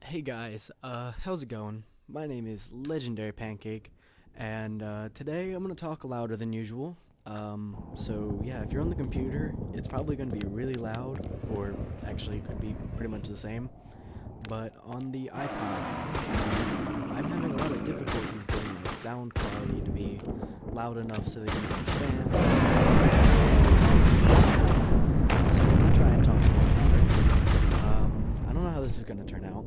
Hey guys, how's it going? My name is Legendary Pancake, and today I'm gonna talk louder than usual. So yeah, if you're on the computer, it's probably gonna be really loud, or actually it could be pretty much the same. But on the iPod, I'm having a lot of difficulties getting my sound quality to be loud enough so they can understand. So I'm gonna try and talk a little louder. I don't know how this is gonna turn out.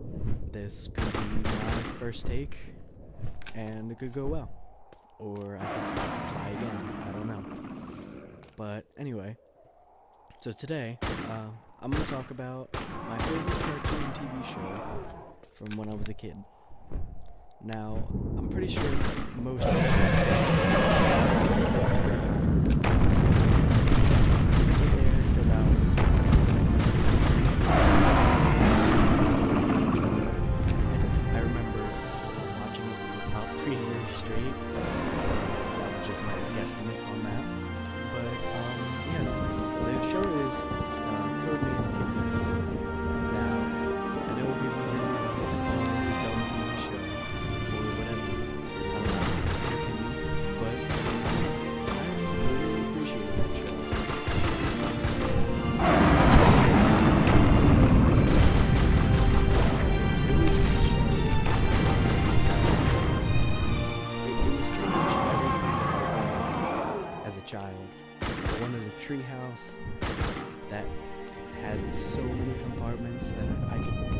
This could be my first take, and it could go well. Or I could try again, I don't know. But anyway, so today, I'm going to talk about my favorite cartoon TV show from when I was a kid. Now, I'm pretty sure most people have seen this. It's pretty common. It aired for about I remember watching it for about 3 years straight, so that was just my guesstimate on that. But, yeah, the show is Codename Kids Next Door. Now, I know people are going to be like, oh, it's a dumb TV show, or whatever. I don't know, your opinion, but I just really appreciated that show. It was as a child. I wanted a treehouse that had so many compartments that I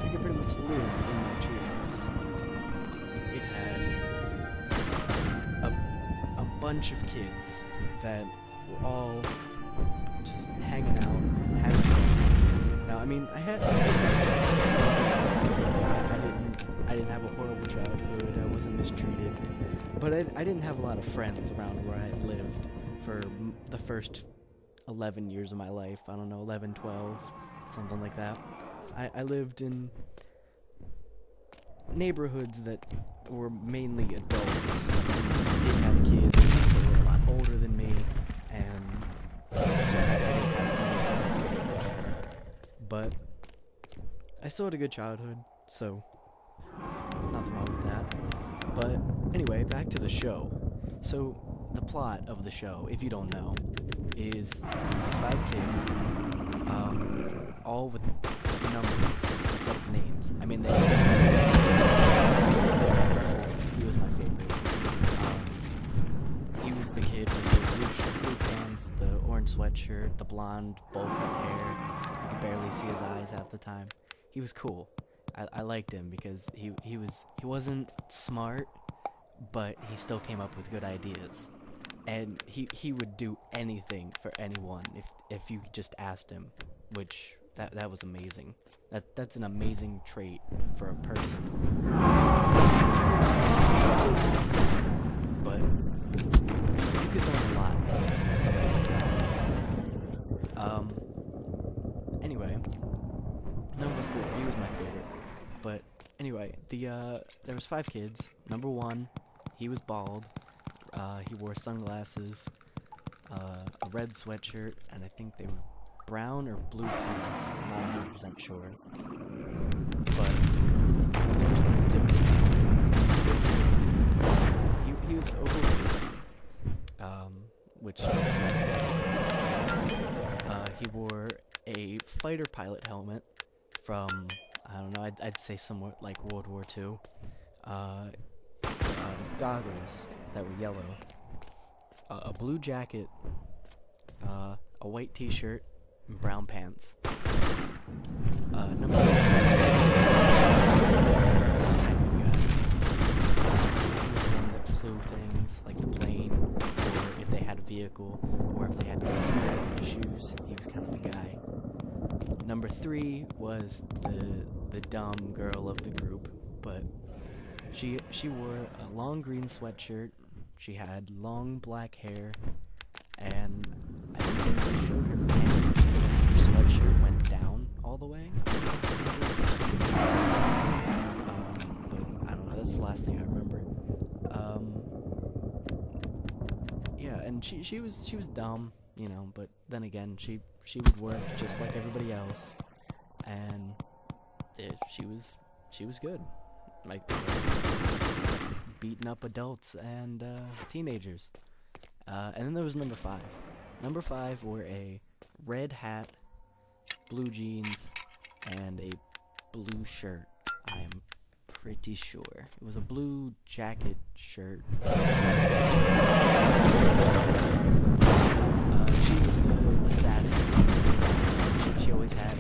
could pretty much live in my treehouse. It had a bunch of kids that were all just hanging out, having fun. Now, I mean, I had a childhood. I didn't have a horrible childhood. I wasn't mistreated, but I didn't have a lot of friends around where I lived for the first 11 years of my life. I don't know, 11, 12, something like that. I lived in neighborhoods that were mainly adults who did have kids, but they were a lot older than me, and so I didn't have many friends my age. But I still had a good childhood, so nothing wrong with that. But anyway, back to the show. So the plot of the show, if you don't know, is these 5 kids, all with numbers instead of names. I mean, they number 4. He was my favorite. He was the kid with the blue pants, the orange sweatshirt, the blonde bowl cut hair. You could barely see his eyes half the time. He was cool. I liked him because he wasn't smart, but he still came up with good ideas. And he would do anything for anyone if you just asked him, which that was amazing. That's an amazing trait for a person. But you could learn a lot from somebody like that. Anyway, number 4, he was my favorite. But anyway, there was 5 kids. Number 1, he was bald. He wore sunglasses, a red sweatshirt, and I think they were brown or blue pants. I'm not 100% sure. But then there was number 2. Number 2, he was overweight, which he wore a fighter pilot helmet from, I don't know, I'd say somewhat like World War II. Goggles that were yellow, a blue jacket, a white t-shirt, and brown pants. Number 1 type of guy. He was the one that flew things, like the plane, or if they had a vehicle, or if they had computer issues, he was kind of the guy. Number 3 was the dumb girl of the group, but she wore a long green sweatshirt, she had long black hair, and I don't think they showed her pants because I think her sweatshirt went down all the way. But I don't know, that's the last thing I remember. Yeah, and she was dumb, you know, but then again, she would work just like everybody else, and she was she was good. Like, beating up adults and teenagers. And then there was number 5. Number 5 wore a red hat, blue jeans, and a blue shirt. I am pretty sure. It was a blue jacket shirt. She was the sassy one. She always had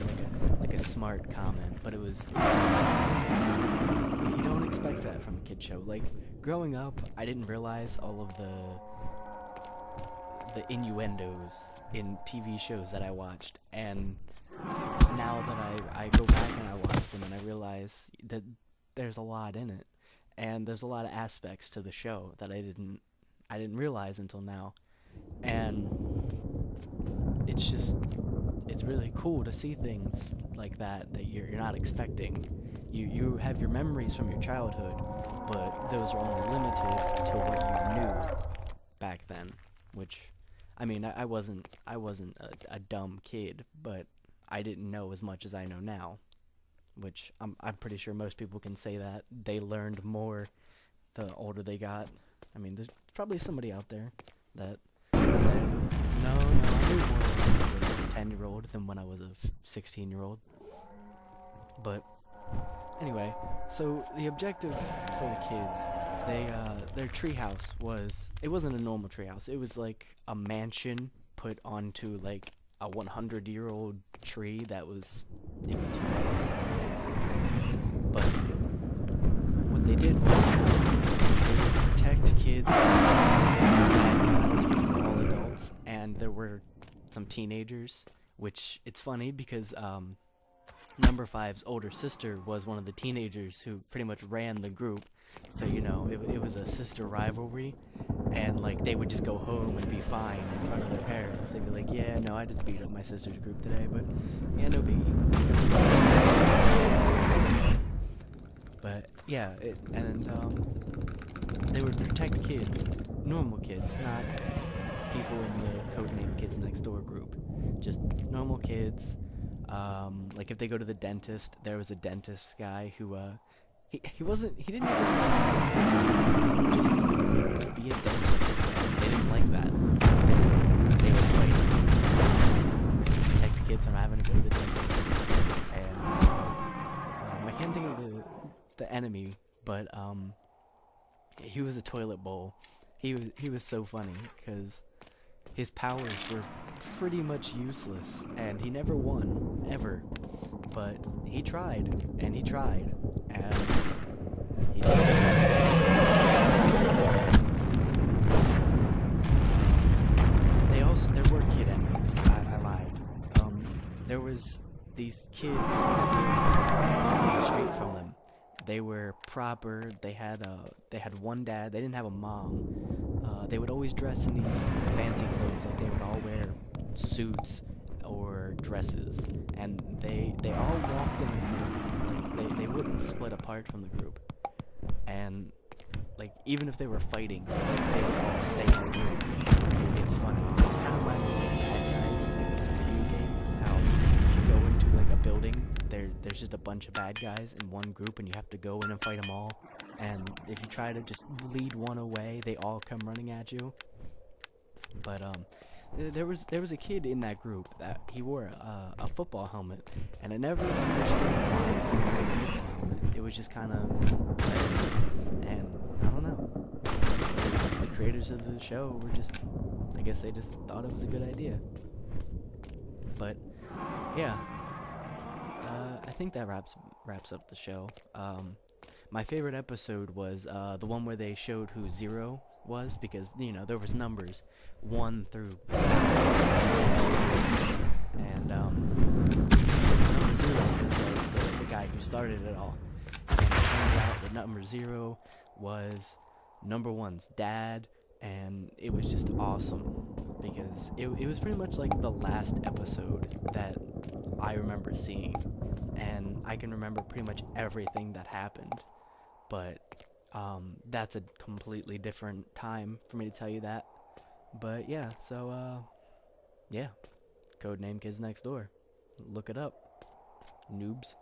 like a smart comment, but it was funny. You don't expect that from a kid show. Like, growing up, I didn't realize all of the innuendos in TV shows that I watched, and now that I go back and I watch them and I realize that there's a lot in it, and there's a lot of aspects to the show that I didn't realize until now, and it's really cool to see things like that you're not expecting. You have your memories from your childhood, but those are only limited to what you knew back then, which, I mean, I wasn't a dumb kid, but I didn't know as much as I know now, which I'm pretty sure most people can say that they learned more the older they got. I mean, there's probably somebody out there that said, no, I knew more when I was a 10-year-old than when I was a 16-year-old. But anyway, so the objective for the kids, their treehouse it wasn't a normal treehouse. It was like a mansion put onto like a 100-year-old tree it was humongous. But what they did was they would protect kids from bad guys, which were all adults, and there were some teenagers, which it's funny because number 5's older sister was one of the teenagers who pretty much ran the group. So, it was a sister rivalry, and like they would just go home and be fine in front of their parents. They'd be like, yeah, no, I just beat up my sister's group today, but yeah, no biggie. But yeah, they would protect kids, normal kids, not people in the Codename Kids Next Door group, just normal kids. Like if they go to the dentist, there was a dentist guy who he didn't even just be a dentist, and they didn't like that, so they would fight him and protect kids from having to go to the dentist. And I can't think of the enemy, but he was a toilet bowl. He was so funny because his powers were pretty much useless, and he never won, ever. But he tried, and he tried, and he did. There were kid enemies. I lied. There was these kids that lived down the street from them. They were proper. They had one dad. They didn't have a mom. They would always dress in these fancy clothes. Like they would all wear suits or dresses, and they all walked in a group. Like they wouldn't split apart from the group, and like even if they were fighting, like, they would all stay in a group. It's funny. It kind of reminds me of like bad guys in a video game. How if you go into like a building, there's just a bunch of bad guys in one group, and you have to go in and fight them all. And if you try to just lead one away, they all come running at you. But there was a kid in that group that he wore a football helmet, and I never understood why he wore a football helmet. It was just kind of there, and I don't know. The creators of the show were just, I guess they just thought it was a good idea. But yeah, I think that wraps up the show. My favorite episode was the one where they showed who Zero was, because there was numbers 1 through thousands of different kids, and number 0 was like the guy who started it all. And it turns out that number 0 was number 1's dad, and it was just awesome because it was pretty much like the last episode that I remember seeing, and I can remember pretty much everything that happened, but that's a completely different time for me to tell you that. But yeah, so yeah, Codename Kids Next Door. Look it up, noobs.